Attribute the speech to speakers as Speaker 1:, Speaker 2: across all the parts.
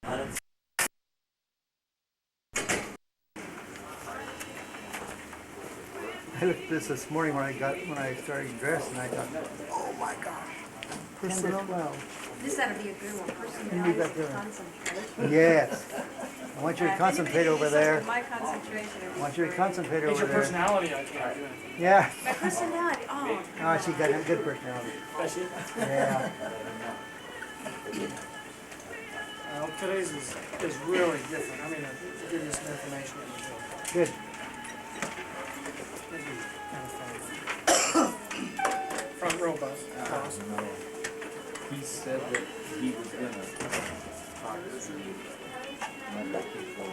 Speaker 1: I looked at this morning when I started dressing, and I thought, oh my gosh, 10 to 12.
Speaker 2: This ought to be a good one. Personality concentration.
Speaker 1: Yes. I want you to concentrate over there.
Speaker 2: My concentration.
Speaker 1: I want you to concentrate over
Speaker 3: It's your
Speaker 1: there.
Speaker 3: personality I can't do anything.
Speaker 1: Yeah.
Speaker 2: My personality. Oh.
Speaker 1: Oh, she got a good personality.
Speaker 3: Does she?
Speaker 1: Yeah.
Speaker 3: Today's is really different. I mean, I'll give you some information.
Speaker 1: Good.
Speaker 3: It'd be kind of fun. Front row bus.
Speaker 4: He said that he was going to talk to medical people.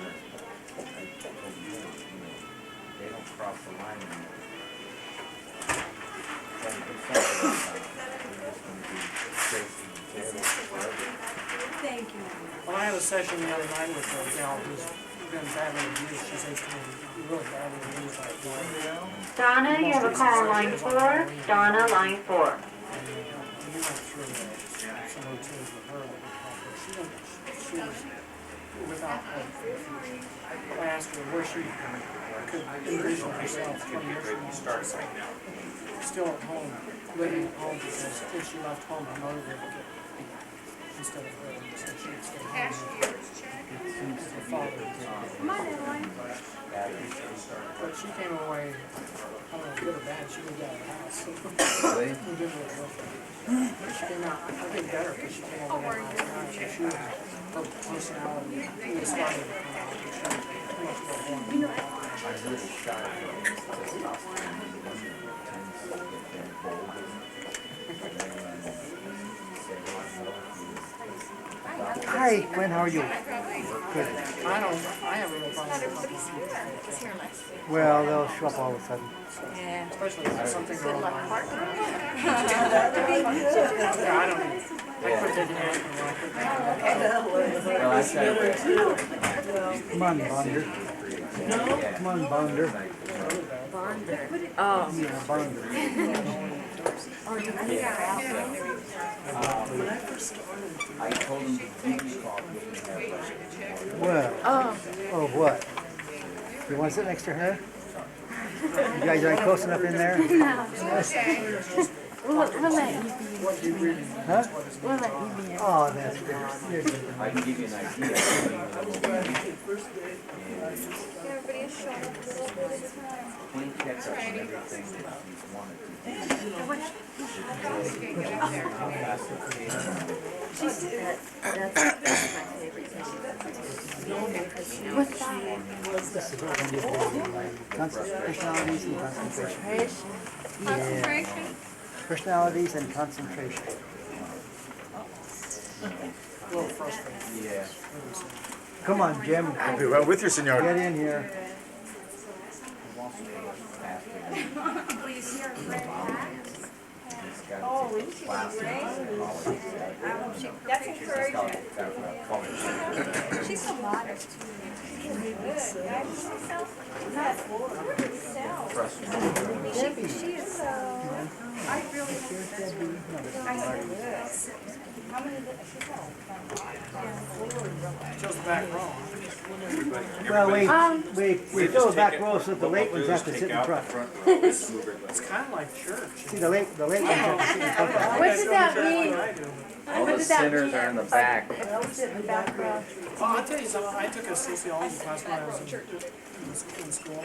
Speaker 4: They don't cross the line anymore.
Speaker 2: Thank you.
Speaker 3: Well, I had a session the other night with a gal who's been badly abused. She says to me, really badly abused by a boy.
Speaker 5: Donna, you have a call on line 4. Donna, line 4.
Speaker 3: We went through some routines with her that we called her. She was without hope. I asked her where she could envision herself 20 years from now. She said, still at home, living at home, because if she left home, her mother would get beat instead of her. So she would stay home with her father.
Speaker 2: Come on, Evelyn.
Speaker 3: But she came away, I don't know, good or bad, she moved out of the house. Moved into her girlfriend. But she came out, I think better, because she came over here last night. So she was, her personality, she was starting to come out. She was much more warm.
Speaker 4: I heard a shot of
Speaker 1: Hi, Gwen, how are you? Good.
Speaker 3: I have a real problem with
Speaker 1: Well, they'll show up all of a sudden.
Speaker 2: Yeah.
Speaker 3: especially if something wrong. Yeah, I don't know. I quit taking aspirin.
Speaker 4: Well, I said,
Speaker 1: Come on, Bonder. Come on, Bonder.
Speaker 2: Oh.
Speaker 1: Yeah, Bonder.
Speaker 4: I told him to do call.
Speaker 1: Well, oh, what? You want to sit next to her? You guys aren't close enough in there?
Speaker 5: We'll let you be.
Speaker 1: Huh?
Speaker 5: We'll let you be.
Speaker 1: Oh, that's good. You're good.
Speaker 4: I can give you an idea.
Speaker 2: Everybody is showing up a little bit at a time.
Speaker 4: Clean catch-ups and everything that he's wanted to do.
Speaker 5: What's that?
Speaker 1: This is what we're going to do. Personalities and concentration.
Speaker 2: Concentration.
Speaker 1: Personalities and concentration.
Speaker 3: A little frustrating.
Speaker 4: Yeah.
Speaker 1: Come on, Jim.
Speaker 6: I'll be right with you, senor.
Speaker 1: Get in here.
Speaker 2: Please hear Fred. That's encouraging. She's so modest too. Good. Yeah, she's herself. Not herself. She is so. I really hope that's I said this. How many did she go?
Speaker 3: Chose the back row.
Speaker 1: Well, we fill the back row so that the late ones have to sit in front.
Speaker 3: It's kind of like church.
Speaker 1: See, the late ones have to sit in front.
Speaker 5: What does that mean?
Speaker 3: I do.
Speaker 4: All the sinners are in the back.
Speaker 3: Oh, I'll tell you something. I took a sociology class when I was in school,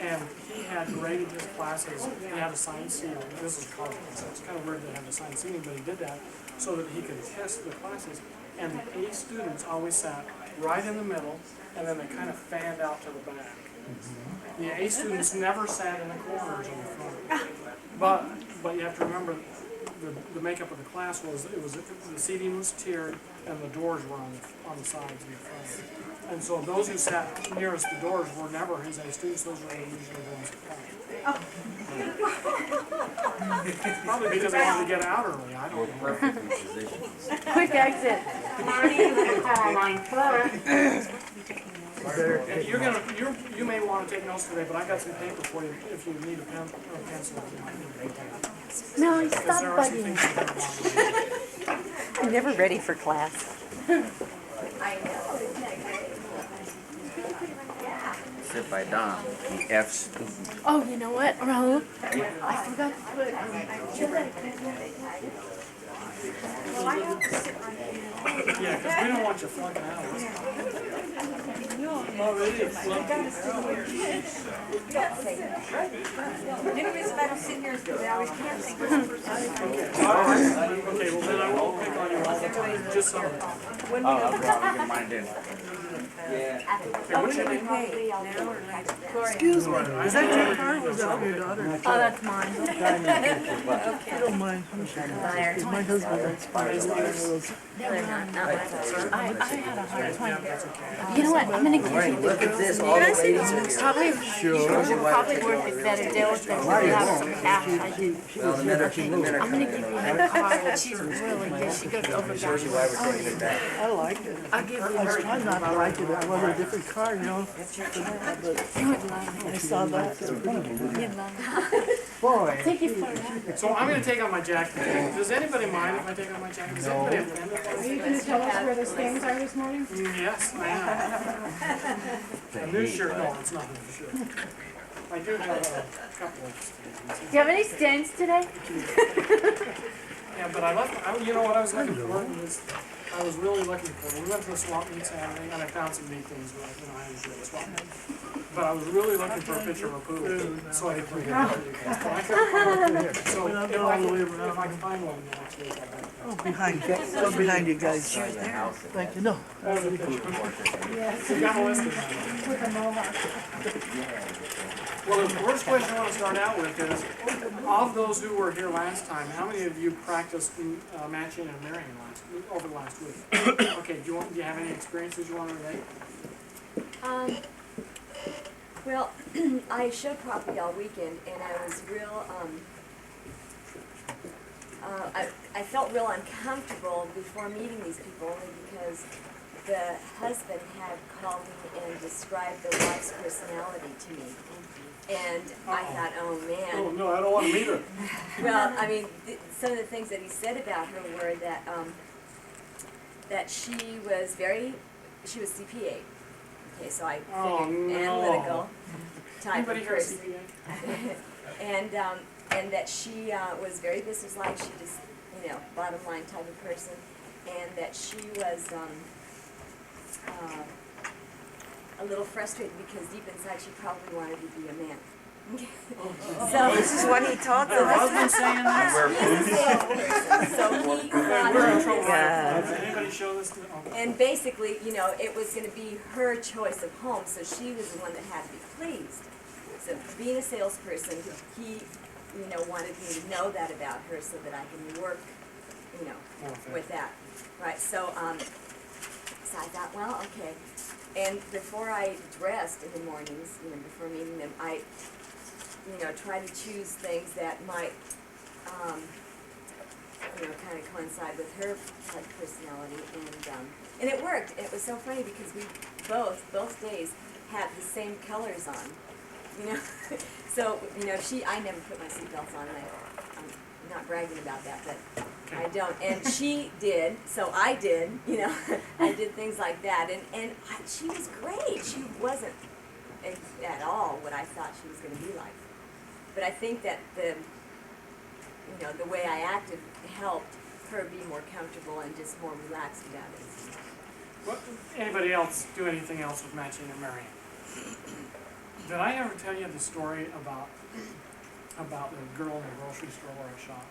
Speaker 3: and he had graded his classes. He had assigned seating. This is college, so it's kind of weird to have assigned seating, but he did that so that he could test the classes. And the A students always sat right in the middle, and then they kind of fanned out to the back. The A students never sat in the corners in the front. But you have to remember, the makeup of the class was the seating was tiered and the doors were on the sides and the front. And so those who sat nearest the doors were never his A students. Those were usually the ones that probably because they wanted to get out early. I don't know.
Speaker 4: Perfectly positioned.
Speaker 5: Quick exit. Marty, you have a call on line 4.
Speaker 3: And you may want to take notes today, but I got some paper for you if you need a pen or a pencil.
Speaker 5: No,
Speaker 3: Because
Speaker 5: stop
Speaker 3: there are some
Speaker 5: bugging
Speaker 3: things
Speaker 5: me.
Speaker 3: you're going to want to do.
Speaker 7: I'm never ready for class.
Speaker 2: I know, isn't that great? Yeah.
Speaker 4: Sit by Don, the F student.
Speaker 6: Oh, you know what, Raul? I forgot to put.
Speaker 2: Well, I have to sit right here.
Speaker 3: Yeah, because we don't want you flunking out. Oh, really?
Speaker 2: The only reason I don't sit here is because I always can't think of the person.
Speaker 3: Okay, well then I won't pick on you all the time, just some.
Speaker 4: Oh, I'll get mine in.
Speaker 3: What's your name?
Speaker 7: Excuse me, is that your car or was that your daughter?
Speaker 6: Oh, that's mine.
Speaker 7: I don't mind. It's my husband, that's fine. It's one of those.
Speaker 6: I had a hard time. You know what? I'm gonna give you
Speaker 1: Look at this all the way to
Speaker 6: probably work it better deal with this without some cash.
Speaker 1: well, the minute she moved.
Speaker 6: I'm gonna give you her car. And she's really good. She goes over
Speaker 1: Shows you why we're taking it back.
Speaker 7: I like it.
Speaker 6: I'll give you
Speaker 7: I was
Speaker 6: her.
Speaker 7: trying not to like it. I wanted a different car, you know. But
Speaker 6: You would love
Speaker 7: I saw that.
Speaker 6: it. You'd love it.
Speaker 1: Boy.
Speaker 6: Take you for a ride.
Speaker 3: So I'm gonna take off my jacket. Does anybody mind if I take off my jacket? Does anybody offended by
Speaker 8: Are you going to tell us where the stains are this morning?
Speaker 3: Yes, I am. A new shirt, no, it's not a new shirt. I do have a couple of stains.
Speaker 6: Do you have any stains today?
Speaker 3: Yeah, but I left, you know what I was looking for? I was really looking for, we went to the swamp meet Saturday, and I found some neat things, I enjoy the swamp meet. But I was really looking for a picture of a poodle, so I couldn't get it. But I couldn't find one. So if I can find one next week, I'll do it.
Speaker 7: Oh, behind you. Oh, behind you guys. Thank you. No.
Speaker 3: You got a list of them.
Speaker 8: With a mohawk.
Speaker 3: Well, the first question I want to start out with is, of those who were here last time, how many of you practiced matching and marrying over the last week? Okay, do you have any experiences you want to relate?
Speaker 2: Well, I showed property all weekend, and I was real, I felt real uncomfortable before meeting these people, only because the husband had called me and described the wife's personality to me. And I thought, oh man.
Speaker 3: Oh, no, I don't want to meet her.
Speaker 2: Well, I mean, some of the things that he said about her were that, that she was CPA. Okay, so I figured analytical type
Speaker 3: Anybody
Speaker 2: of
Speaker 3: here a
Speaker 2: person.
Speaker 3: CPA?
Speaker 2: And that she was very businesslike. She just, bottom line type of person. And that she was a little frustrated because deep inside she probably wanted to be a man. So
Speaker 8: This is what he told
Speaker 3: Her
Speaker 8: us.
Speaker 3: husband saying that?
Speaker 2: he's a salesperson, so he
Speaker 3: We're in trouble.
Speaker 8: Yeah.
Speaker 3: Does anybody show this to them?
Speaker 2: and basically, it was going to be her choice of home, so she was the one that had to be pleased. So being a salesperson, he, wanted me to know that about her so that I can work, with that. Right, so I thought, well, okay. And before I dressed in the mornings, before meeting them, I, try to choose things that might, kind of coincide with her type personality, and it worked. It was so funny because we both days had the same colors on, So, I never put my seatbelts on, and I'm not bragging about that, but I don't. And she did, so I did, I did things like that, and she was great. She wasn't at all what I thought she was going to be like. But I think that the way I acted helped her be more comfortable and just more relaxed about it.
Speaker 3: What, anybody else do anything else with matching and marrying? Did I ever tell you the story about the girl in the grocery store where I shop?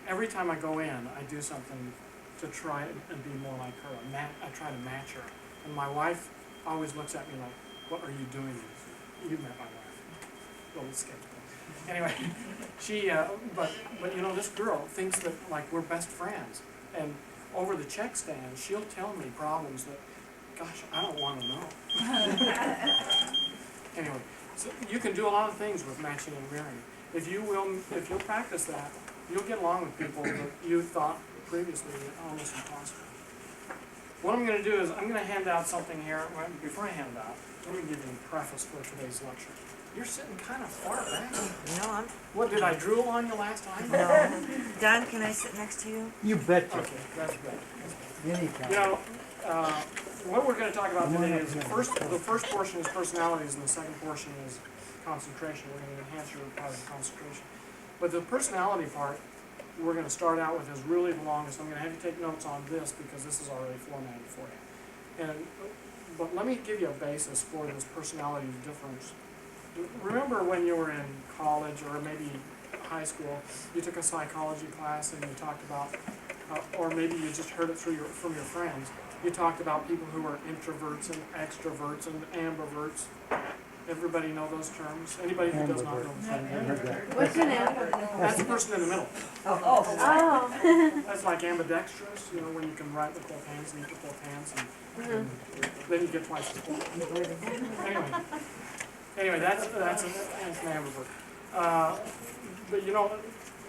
Speaker 3: Every time I go in, I do something to try and be more like her. I try to match her. And my wife always looks at me like, what are you doing? You met my wife. A little skeptical. Anyway, she, but this girl thinks that, like, we're best friends. And over the check stand, she'll tell me problems that, gosh, I don't want to know. Anyway, so you can do a lot of things with matching and marrying. If you'll practice that, you'll get along with people that you thought previously were almost impossible. What I'm going to do is I'm going to hand out something here. Before I hand out, let me give you a preface for today's lecture. You're sitting kind of far back.
Speaker 8: No, I'm,
Speaker 3: What, did I drool on you last time?
Speaker 8: no. Don, can I sit next to you?
Speaker 1: You betcha.
Speaker 3: Okay, that's good.
Speaker 1: Anytime.
Speaker 3: what we're going to talk about today is the first portion is personalities and the second portion is concentration. We're going to enhance your part of concentration. But the personality part we're going to start out with is really the longest. I'm going to have you take notes on this because this is already formatted for you. But let me give you a basis for this personality difference. Remember when you were in college or maybe high school, you took a psychology class and you talked about, or maybe you just heard it from your friends, you talked about people who are introverts and extroverts and ambiverts. Everybody know those terms? Anybody who does not know those terms?
Speaker 8: What's an ambivert?
Speaker 3: That's the person in the middle.
Speaker 8: Oh.
Speaker 3: That's like ambidextrous, you know, when you can write with both hands and eat with both hands, and then you get twice as full. Anyway, that's an ambivert. But you know,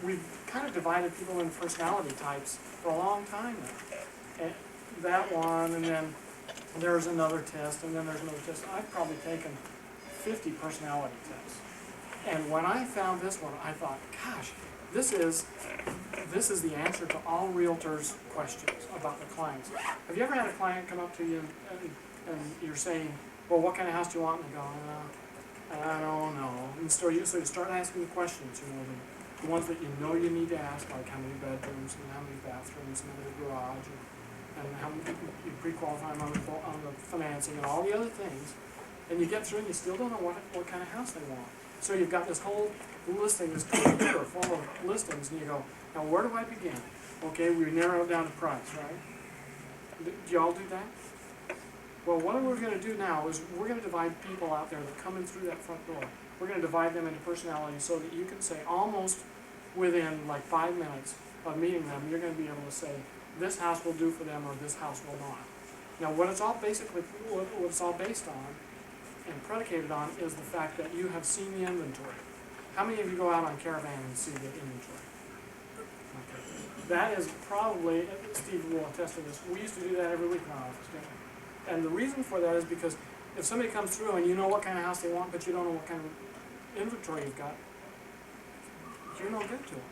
Speaker 3: we've kind of divided people into personality types for a long time now. And that one, and then there's another test, and then there's another test. I've probably taken 50 personality tests. And when I found this one, I thought, gosh, this is the answer to all realtors' questions about the clients. Have you ever had a client come up to you and you're saying, well, what kind of house do you want? And they go, I don't know. And so you start asking the questions, you know, the ones that you know you need to ask, like how many bedrooms and how many bathrooms and the garage, and how many, you pre-qualify them on the financing and all the other things. And you get through and you still don't know what kind of house they want. So you've got this whole listing, this computer full of listings, and you go, now where do I begin? Okay, we narrow it down to price, right? Do y'all do that? Well, what we're going to do now is we're going to divide people out there that come in through that front door. We're going to divide them into personalities so that you can say almost within like 5 minutes of meeting them, you're going to be able to say, this house will do for them or this house will not. Now, what it's all based on and predicated on is the fact that you have seen the inventory. How many of you go out on Caravan and see the inventory? Okay. That is probably, Steve will attest to this, we used to do that every week in our office, didn't we? And the reason for that is because if somebody comes through and you know what kind of house they want, but you don't know what kind of inventory you've got, you're no good to them.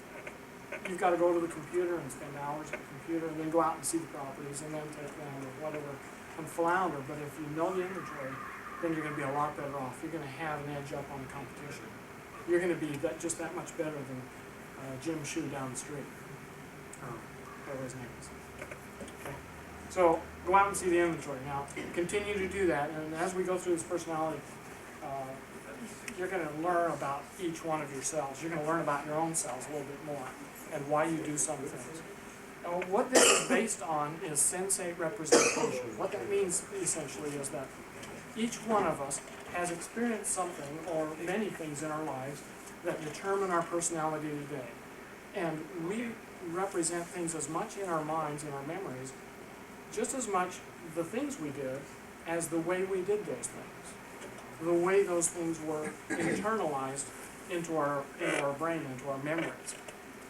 Speaker 3: You've got to go to the computer and spend hours at the computer and then go out and see the properties and then take them or whatever and flounder. But if you know the inventory, then you're going to be a lot better off. You're going to have an edge up on the competition. You're going to be just that much better than Jim Shue down the street, or whatever his name is. Okay. So go out and see the inventory. Now, continue to do that, and as we go through this personality, you're going to learn about each one of your cells. You're going to learn about your own cells a little bit more, and why you do some things. Now, what this is based on is sensate representation. What that means, essentially, is that each one of us has experienced something or many things in our lives that determine our personality today. And we represent things as much in our minds, in our memories, just as much the things we did as the way we did those things. The way those things were internalized into our brain, into our memories.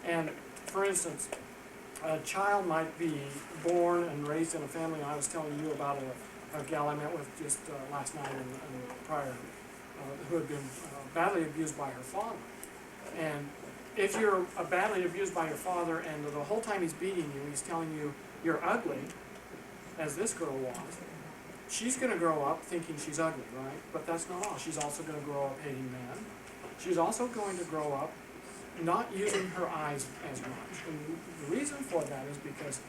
Speaker 3: And for instance, a child might be born and raised in a family. I was telling you about a gal I met with just last night and prior, who had been badly abused by her father. And if you're badly abused by your father and the whole time he's beating you, he's telling you you're ugly, as this girl was, she's going to grow up thinking she's ugly, right? But that's not all. She's also going to grow up hating men. She's also going to grow up not using her eyes as much. And the reason for that is because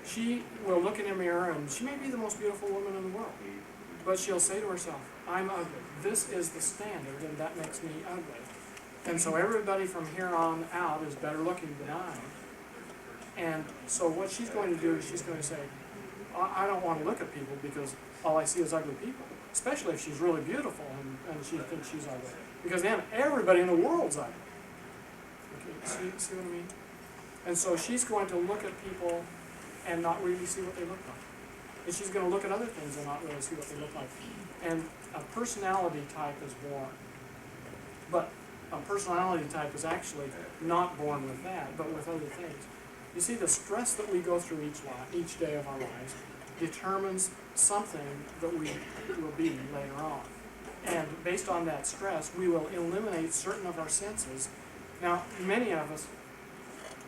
Speaker 3: she will look in a mirror and she may be the most beautiful woman in the world, but she'll say to herself, I'm ugly. This is the standard and that makes me ugly. And so everybody from here on out is better looking than I am. And so what she's going to do is she's going to say, I don't want to look at people because all I see is ugly people, especially if she's really beautiful and she thinks she's ugly. Because then everybody in the world's ugly. Okay, see what I mean? And so she's going to look at people and not really see what they look like. And she's going to look at other things and not really see what they look like. And a personality type is born. But a personality type is actually not born with that, but with other things. You see, the stress that we go through each day of our lives determines something that we will be later on. And based on that stress, we will eliminate certain of our senses. Now, many of us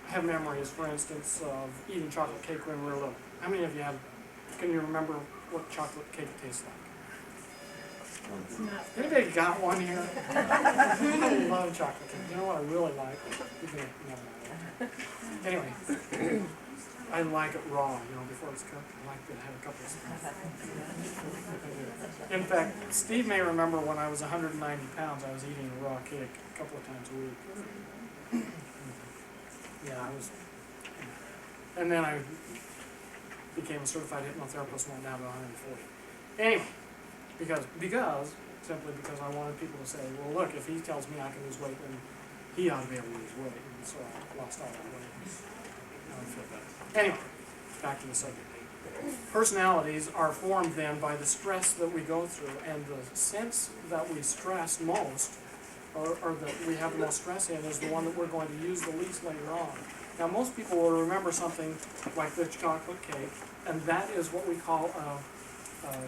Speaker 3: have memories, for instance, of eating chocolate cake when we were little. How many of you have can you remember what chocolate cake tastes like? Anybody got one here? I love chocolate cake. You know what I really like? Never mind. Anyway, I like it raw, before it's cooked. I like to have a couple of spoons. In fact, Steve may remember when I was 190 pounds, I was eating a raw cake a couple of times a week. Yeah, I was. And then I became a certified hypnotherapist and went down to 140. Anyway, simply because I wanted people to say, well, look, if he tells me I can lose weight, then he ought to be able to lose weight. And so I lost all that weight. Now I feel better. Anyway, back to the subject. Personalities are formed then by the stress that we go through, and the sense that we stress most, or that we have the most stress in, is the one that we're going to use the least later on. Now, most people will remember something like the chocolate cake, and that is what we call a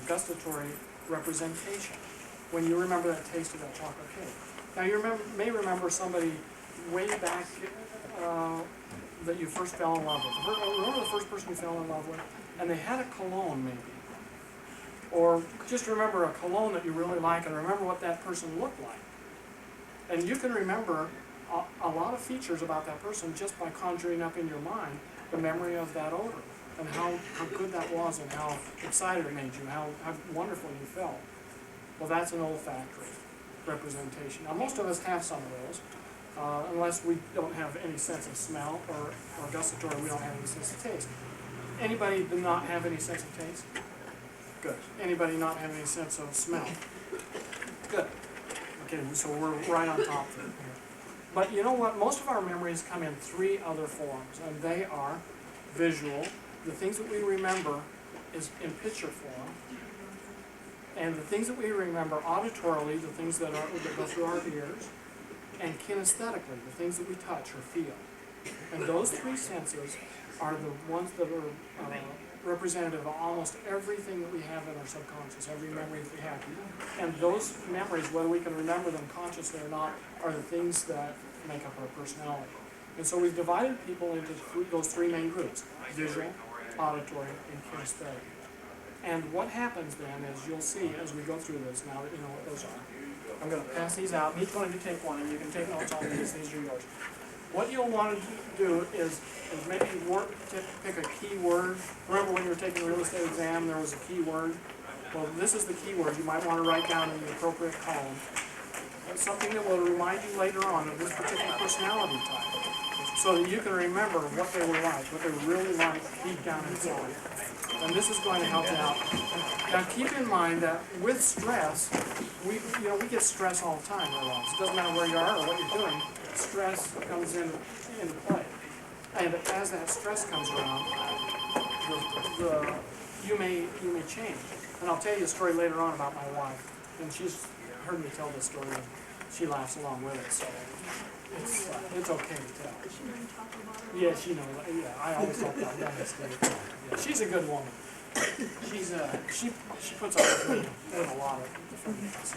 Speaker 3: gustatory representation. When you remember that taste of that chocolate cake. Now, you may remember somebody way back that you first fell in love with. Remember the first person you fell in love with? And they had a cologne, maybe. Or just remember a cologne that you really like, and remember what that person looked like. And you can remember a lot of features about that person just by conjuring up in your mind the memory of that odor, and how good that was, and how excited it made you, how wonderful you felt. Well, that's an olfactory representation. Now, most of us have some of those, unless we don't have any sense of smell, or gustatory, we don't have any sense of taste. Anybody do not have any sense of taste? Good. Anybody not have any sense of smell? Good. Okay, so we're right on top of it here. But you know what? Most of our memories come in three other forms, and they are visual. The things that we remember is in picture form. And the things that we remember auditorily, the things that go through our ears, and kinesthetically, the things that we touch or feel. And those three senses are the ones that are representative of almost everything that we have in our subconscious, every memory that we have. And those memories, whether we can remember them consciously or not, are the things that make up our personality. And so we've divided people into those three main groups: visual, auditory, and kinesthetic. And what happens then is, you'll see as we go through this, now that you know what those are. I'm going to pass these out. Each one of you take one, and you can take notes on these. These are yours. What you'll want to do is maybe pick a key word. Remember when you were taking a real estate exam, there was a key word? Well, this is the key word. You might want to write down in the appropriate column. It's something that will remind you later on of this particular personality type, so that you can remember what they were like, what they really like deep down inside. And this is going to help you out. Now, keep in mind that with stress, we get stress all the time in our lives. It doesn't matter where you are or what you're doing. Stress comes into play. And as that stress comes around, you may change. And I'll tell you a story later on about my wife. And she's heard me tell this story, and she laughs along with it. So it's okay to tell. Yeah, she knows. Yeah, I always talk about that mistake. Yeah, she's a good woman. She puts up with me in a lot of different things.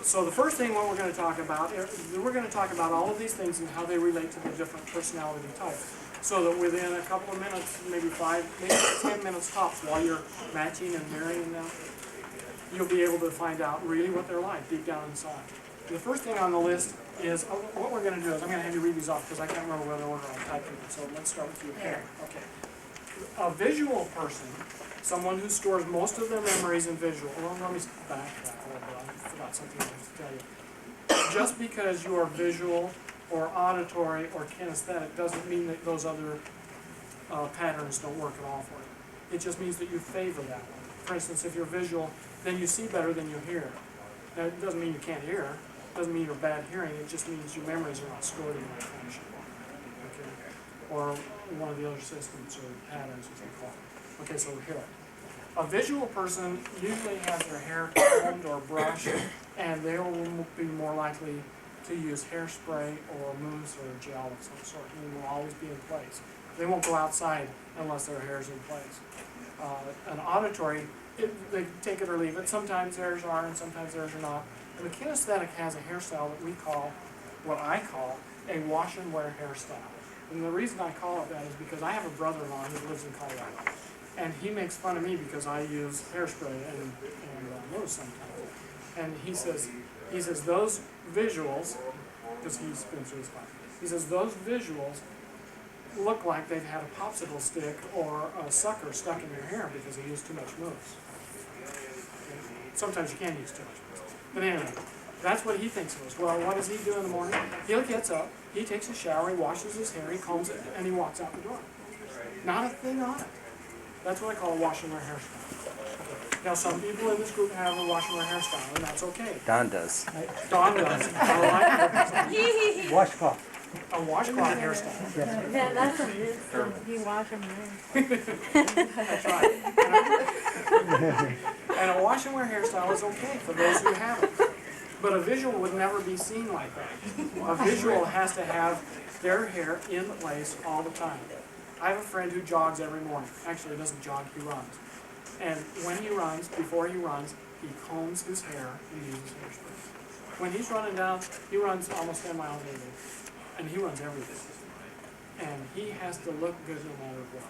Speaker 3: So the first thing, what we're going to talk about, we're going to talk about all of these things and how they relate to the different personality types. So that within a couple of minutes, maybe 10 minutes tops, while you're matching and marrying them, you'll be able to find out really what they're like deep down inside. The first thing on the list is, what we're going to do is, I'm going to have you read these off because I can't remember what order I'm typing them. So let's start with you here. Okay. A visual person, someone who stores most of their memories in visual. Well, let me back that a little bit. I forgot something I have to tell you. Just because you are visual or auditory or kinesthetic doesn't mean that those other patterns don't work at all for you. It just means that you favor that one. For instance, if you're visual, then you see better than you hear. Now, it doesn't mean you can't hear. It doesn't mean you're bad hearing. It just means your memories are not stored in that fashion. Okay? Or one of the other systems or patterns, as they call it. Okay, so here. A visual person usually has their hair combed or brushed, and they will be more likely to use hairspray or mousse or gel of some sort, and will always be in place. They won't go outside unless their hair is in place. An auditory, they take it or leave it. Sometimes theirs are and sometimes theirs are not. And the kinesthetic has a hairstyle that we call, what I call, a wash and wear hairstyle. And the reason I call it that is because I have a brother-in-law who lives in Colorado. And he makes fun of me because I use hairspray and mousse sometimes. And he says those visuals, because he's been through this class, he says those visuals look like they've had a popsicle stick or a sucker stuck in your hair because they use too much mousse. Sometimes you can use too much mousse. But anyway, that's what he thinks it was. Well, what does he do in the morning? He gets up, he takes a shower, he washes his hair, he combs it, and he walks out the door. Not a thing on it. That's what I call a wash and wear hairstyle. Now, some people in this group have a wash and wear hairstyle, and that's okay.
Speaker 9: Don does.
Speaker 3: Don does. I like it.
Speaker 1: Washcloth.
Speaker 3: A washcloth hairstyle.
Speaker 1: Yes.
Speaker 6: Yeah, that's what it is. So you wash them there.
Speaker 3: That's right. And a wash and wear hairstyle is okay for those who have it. But a visual would never be seen like that. A visual has to have their hair in place all the time. I have a friend who jogs every morning. Actually, he doesn't jog, he runs. And when he runs, before he runs, he combs his hair and uses hairspray. When he's running down, he runs almost 10 miles a day. And he runs every day. And he has to look good no matter what.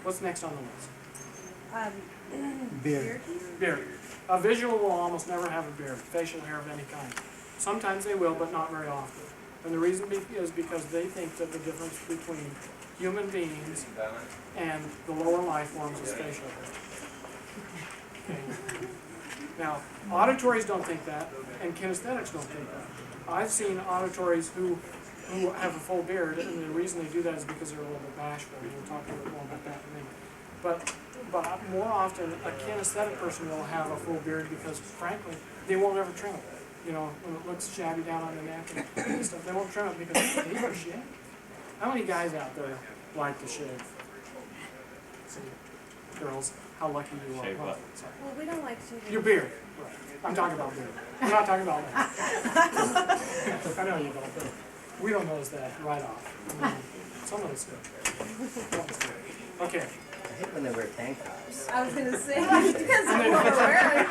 Speaker 3: What's next on the list?
Speaker 1: Beard.
Speaker 3: Beard. A visual will almost never have a beard, facial hair of any kind. Sometimes they will, but not very often. And the reason is because they think that the difference between human beings and the lower life forms is facial hair. Okay. Now, auditories don't think that, and kinesthetics don't think that. I've seen auditories who have a full beard, and the reason they do that is because they're a little bit bashful. We'll talk a little bit more about that in a minute. But more often, a kinesthetic person will have a full beard because, frankly, they won't ever trim it. You know, when it looks shabby down on the neck and stuff, they won't trim it because they don't shave. How many guys out there like to shave? See, girls, how lucky you are.
Speaker 4: Shave what?
Speaker 3: Sorry.
Speaker 2: Well, we don't like to.
Speaker 3: Your beard. Right. I'm talking about beard. I'm not talking about that. I know you don't, but we don't notice that right off. I mean, some of us do. Okay.
Speaker 9: I hate when they wear tank tops.
Speaker 8: I was gonna say, depends on what we're wearing.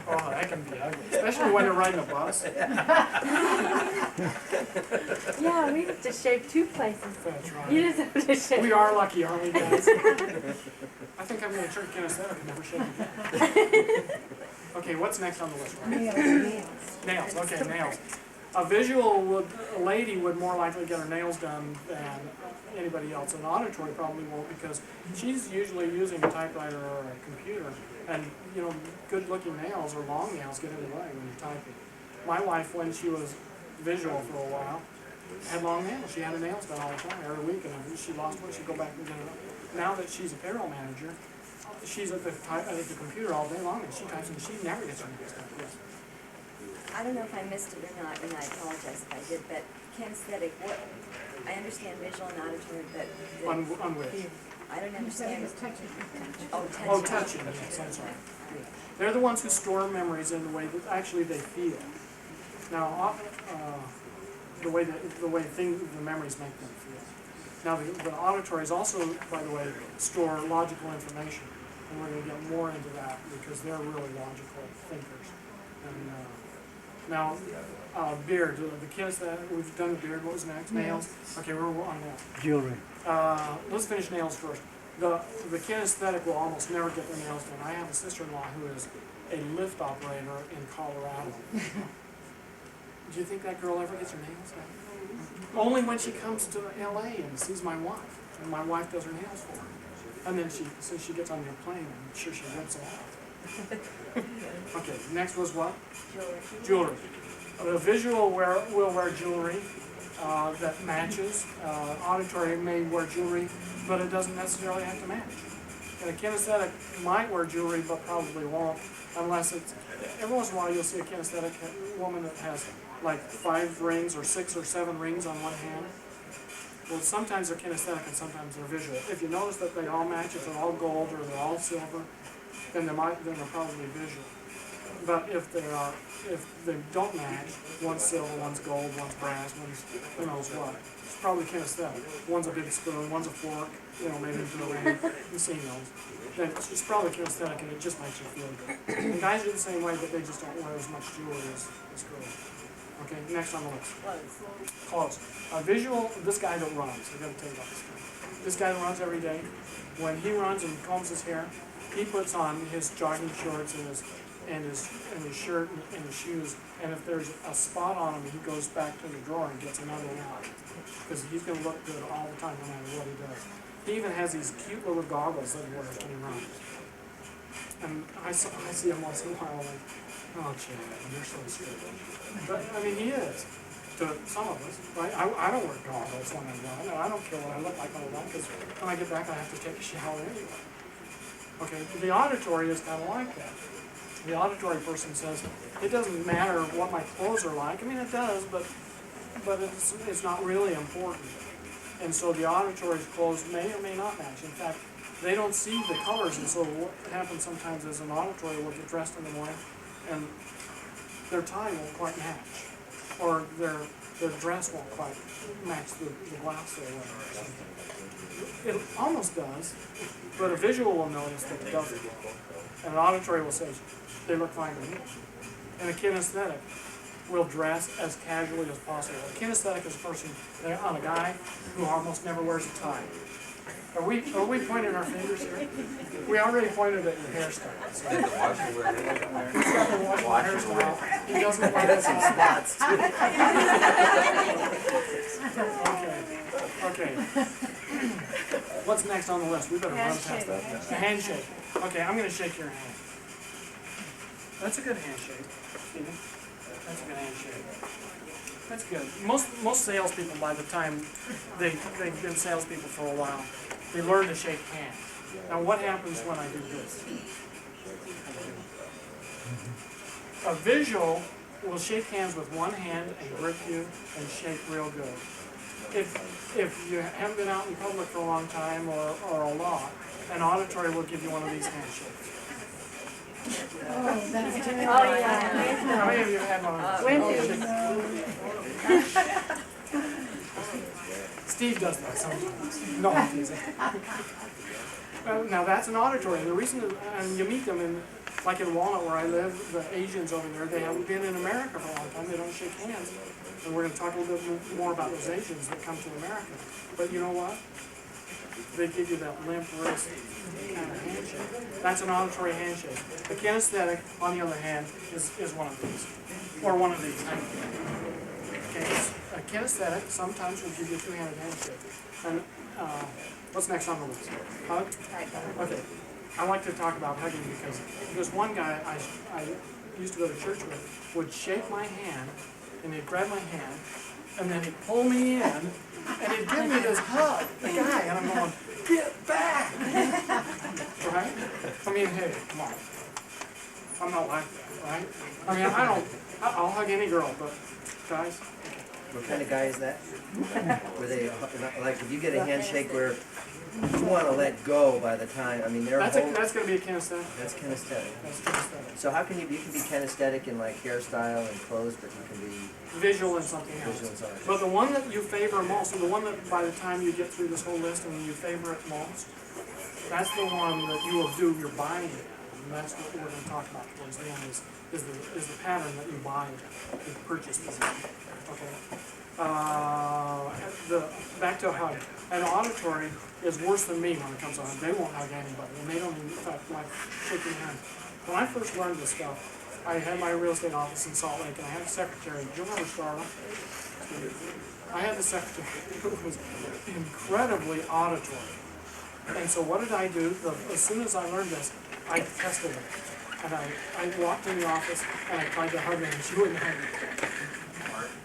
Speaker 3: Oh, that can be ugly, especially when they're riding a bus.
Speaker 6: Yeah, we have to shave 2 places.
Speaker 3: That's right.
Speaker 6: You just have to shave.
Speaker 3: We are lucky, aren't we, guys? I think I'm going to turn kinesthetic and never shave again. Okay, what's next on the list? Nails. Okay, nails. A lady would more likely get her nails done than anybody else. An auditory probably won't because she's usually using a typewriter or a computer. And, you know, good-looking nails or long nails get in the way when you're typing. My wife, when she was visual for a while, had long nails. She had her nails done all the time, every week, and if she lost one, she'd go back and get it. Now that she's a payroll manager, she's at the computer all day long, and she types, and she never gets her nails done. Yes.
Speaker 2: I don't know if I missed it or not, and I apologize if I did, but kinesthetic, I understand visual and auditory, but
Speaker 3: On which?
Speaker 2: I don't understand. Oh, touching.
Speaker 3: Oh, touching, yes, I'm sorry. They're the ones who store memories in the way that actually they feel. Now, the way the memories make them feel. Now, the auditories also, by the way, store logical information, and we're going to get more into that because they're really logical thinkers. And now, beard, the kinesthetic, we've done the beard. What was next? Nails. Okay, we're on that.
Speaker 1: Jewelry.
Speaker 3: Let's finish nails first. The kinesthetic will almost never get their nails done. I have a sister-in-law who is a lift operator in Colorado. Do you think that girl ever gets her nails done? Only when she comes to LA and sees my wife, and my wife does her nails for her. And then since she gets on your plane, I'm sure she rips it out. Okay, next was what? Jewelry. The visual will wear jewelry that matches. Auditory may wear jewelry, but it doesn't necessarily have to match. And a kinesthetic might wear jewelry, but probably won't, unless it's, every once in a while you'll see a kinesthetic woman that has like 5 rings or 6 or 7 rings on one hand. Well, sometimes they're kinesthetic and sometimes they're visual. If you notice that they all match, if they're all gold or they're all silver, then they're probably visual. But if they don't match, one's silver, one's gold, one's brass, one's who knows what, it's probably kinesthetic. One's a big spoon, one's a fork, you know, maybe into a ring. You've seen those. Then it's probably kinesthetic, and it just makes you feel good. And guys are the same way, but they just don't wear as much jewelry as girls. Okay, next on the list. Close. Visual, this guy that runs, I gotta tell you about this guy. This guy that runs every day, when he runs and combs his hair, he puts on his jogging shorts and his shirt and his shoes, and if there's a spot on him, he goes back to the drawer and gets another one. Because he's gonna look good all the time, no matter what he does. He even has these cute little goggles that he wears when he runs. And I see him once in a while, like, oh, Chad, you're so stupid. But, I mean, he is, to some of us, right? I don't wear goggles when I run, and I don't care what I look like when I run, because when I get back, I have to take a shower anyway. Okay, the auditory is kind of like that. The auditory person says, it doesn't matter what my clothes are like. I mean, it does, but it's not really important. And so the auditory's clothes may or may not match. In fact, they don't see the colors, and so what happens sometimes is an auditory will get dressed in the morning, and their tie won't quite match, or their dress won't quite match the blouse they're wearing. It almost does, but a visual will notice that it doesn't. And an auditory will say, they look fine to me. And a kinesthetic will dress as casually as possible. A kinesthetic is a person, on a guy who almost never wears a tie. Are we pointing our fingers here? We already pointed at your hairstyle. So. He's got the hairstyle. He doesn't wear that Okay. What's next on the list? We better run past that. A handshake. Okay, I'm going to shake your hand. That's a good handshake, Stephen. That's a good handshake. That's good. Most salespeople, by the time they've been salespeople for a while, they learn to shake hands. Now, what happens when I do this? A visual will shake hands with one hand and grip you and shake real good. If you haven't been out in public for a long time or a lot, an auditory will give you one of these handshakes.
Speaker 6: Oh, that's good.
Speaker 2: Oh, yeah.
Speaker 3: How many of you have had one of those? Steve does that sometimes. No, I'm teasing. Now that's an auditory. The reason, and you meet them in, like in Walnut where I live, the Asians over there, they haven't been in America for a long time. They don't shake hands. And we're going to talk a little bit more about those Asians that come to America. But you know what? They give you that limp wrist kind of handshake. That's an auditory handshake. A kinesthetic, on the other hand, is one of these. Or one of these. Okay. A kinesthetic sometimes will give you a two-handed handshake. And what's next on the list? Hug? Okay. I like to talk about hugging because there's one guy I used to go to church with would shake my hand, and he'd grab my hand, and then he'd pull me in, and he'd give me this hug, the guy, and I'm going, get back! Right? I mean, hey, come on. I'm not like that, right? I mean, I'll hug any girl, but guys.
Speaker 9: What kind of guy is that? Were they, like, if you get a handshake where you want to let go by the time, I mean, they're
Speaker 3: that's going to be a kinesthetic.
Speaker 9: That's kinesthetic.
Speaker 3: That's kinesthetic.
Speaker 9: So how can you can be kinesthetic in like hairstyle and clothes, but you can be
Speaker 3: visual in something else.
Speaker 9: visual in something.
Speaker 3: But the one that you favor most, and the one that by the time you get through this whole list and you favor it most, that's the one that you will do your buying in. And that's what we're going to talk about towards the end is the pattern that you buy in, the purchase position. Okay. Back to a hug. An auditory is worse than me when it comes to hug. They won't hug anybody, and they don't even like shaking hands. When I first learned this stuff, I had my real estate office in Salt Lake, and I had a secretary. Do you remember Starla? I had the secretary who was incredibly auditory. And so what did I do? As soon as I learned this, I tested it. And I walked in the office, and I tried to hug her, and she wouldn't hug me.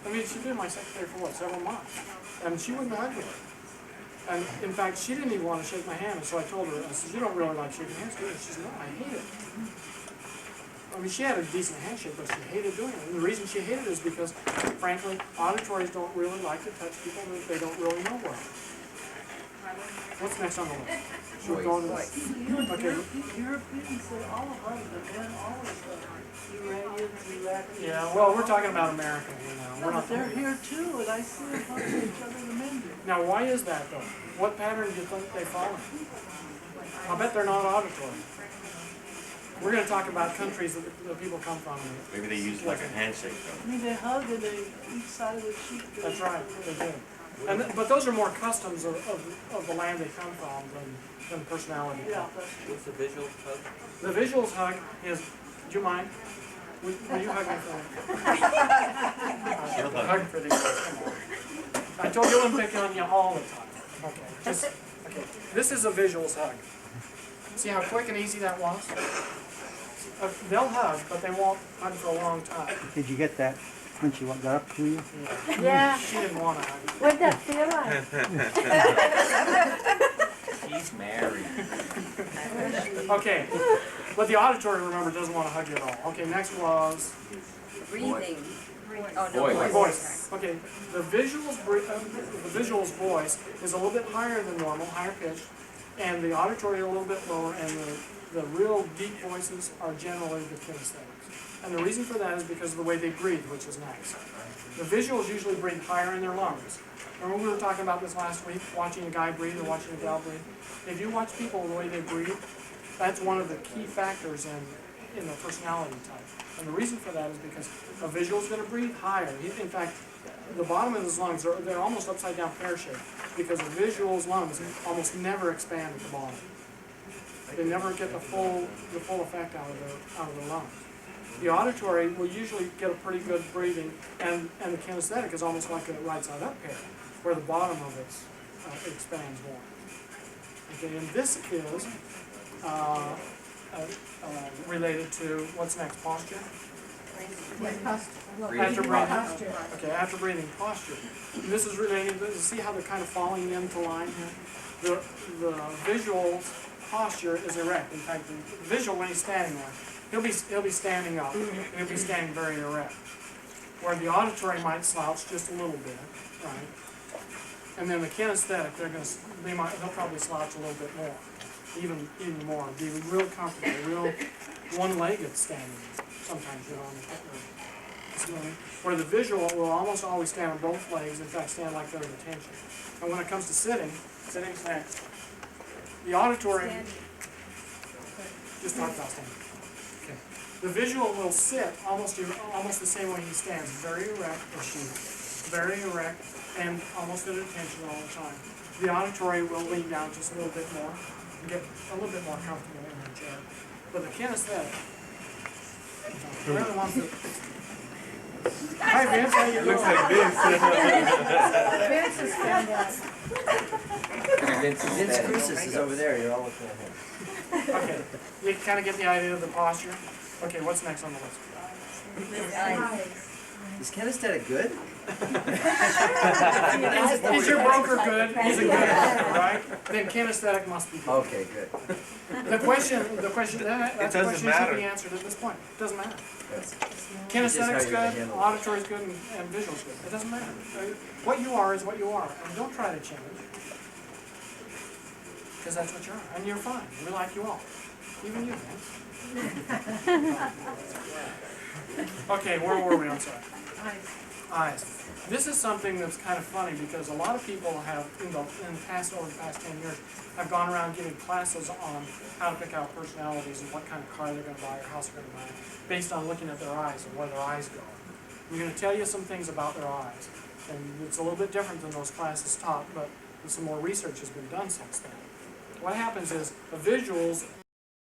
Speaker 3: I mean, she'd been my secretary for, several months. And she wouldn't hug me. And in fact, she didn't even want to shake my hand. And so I told her, I said, you don't really like shaking hands, do you? She said, no, I hate it. I mean, she had a decent handshake, but she hated doing it. And the reason she hated it is because, frankly, auditories don't really like to touch people that they don't really know well. What's next on the list? Should we go to that? Okay.
Speaker 7: Europeans say all of us, the men always Iranians, Iraqis.
Speaker 3: Yeah, well, we're talking about America here now.
Speaker 7: No, but they're here too, and I see them hugging each other, the men do.
Speaker 3: Now, why is that, though? What pattern do you think they follow? I'll bet they're not auditory. We're going to talk about countries that people come from.
Speaker 10: Maybe they use like a handshake though.
Speaker 7: I mean, they hug and they each side of the cheek.
Speaker 3: That's right, they do. But those are more customs of the land they come from than personality.
Speaker 7: Yeah, that's
Speaker 4: What's the visual hug?
Speaker 3: The visuals hug is, do you mind? Will you hug me for me? Hug for these guys, come on. I told you I'm picking on you all the time. Okay. This is a visuals hug. See how quick and easy that was? They'll hug, but they won't hug for a long time.
Speaker 1: Did you get that when she got up to you?
Speaker 6: Yeah.
Speaker 3: She didn't want to hug.
Speaker 6: What'd that feel like?
Speaker 4: He's married.
Speaker 3: Okay, but the auditory, remember, doesn't want to hug you at all. Okay, next was
Speaker 8: Breathing. Oh, no,
Speaker 4: Voice.
Speaker 3: voice. Okay, the visual's voice is a little bit higher than normal, higher pitched, and the auditory a little bit lower, and the real deep voices are generally the kinesthetics. And the reason for that is because of the way they breathe, which is nice. The visuals usually breathe higher in their lungs. Remember we were talking about this last week, watching a guy breathe or watching a gal breathe? If you watch people the way they breathe, that's one of the key factors in the personality type. And the reason for that is because a visual is going to breathe higher. In fact, the bottom of his lungs, they're almost upside down pear-shaped because a visual's lungs almost never expand at the bottom. They never get the full effect out of their lungs. The auditory will usually get a pretty good breathing, and the kinesthetic is almost like a right side up pair, where the bottom of it expands more. Okay, and this is related to what's next, posture? After breathing. Okay, after breathing, posture. And this is related to, see how they're kind of falling into line here? The visual posture is erect. In fact, the visual, when he's standing there, he'll be standing up, and he'll be standing very erect. Where the auditory might slouch just a little bit, right? And then the kinesthetic, they'll probably slouch a little bit more, even more, be real comfortable, real one-legged standing. Sometimes on the foot. Where the visual will almost always stand on both legs, in fact stand like they're in attention. And when it comes to sitting's next. The auditory, just talk about standing. Okay. The visual will sit almost the same way he stands, very erect, or she, very erect, and almost at attention all the time. The auditory will lean down just a little bit more, and get a little bit more comfortable in the chair. But the kinesthetic, they're the ones that... Hi Vince, how you doing?
Speaker 10: Looks like Vince.
Speaker 6: Vince is fantastic.
Speaker 9: Vince Crucis is over there, you're all looking at him.
Speaker 3: Okay, you kind of get the idea of the posture. Okay, what's next on the list?
Speaker 9: Is kinesthetic good?
Speaker 3: Is your broker good? He's a good broker, right? Then kinesthetic must be good.
Speaker 9: Okay, good.
Speaker 3: That's a question that
Speaker 10: doesn't
Speaker 3: should
Speaker 10: matter.
Speaker 3: be answered at this point. It doesn't matter.
Speaker 9: That's
Speaker 3: Kinesthetic's
Speaker 9: how you're gonna
Speaker 3: good,
Speaker 9: handle it.
Speaker 3: auditory's good, and visual's good. It doesn't matter. What you are is what you are, and don't try to change. Because that's what you are, and you're fine. We like you all. Even you, man. Okay, where were we? I'm sorry. Eyes. This is something that's kind of funny because a lot of people have, over the past 10 years, have gone around giving classes on how to pick out personalities and what kind of car they're going to buy or house they're going to buy, based on looking at their eyes and where their eyes go. I'm going to tell you some things about their eyes, and it's a little bit different than those classes taught, but some more research has been done since then. What happens is the visuals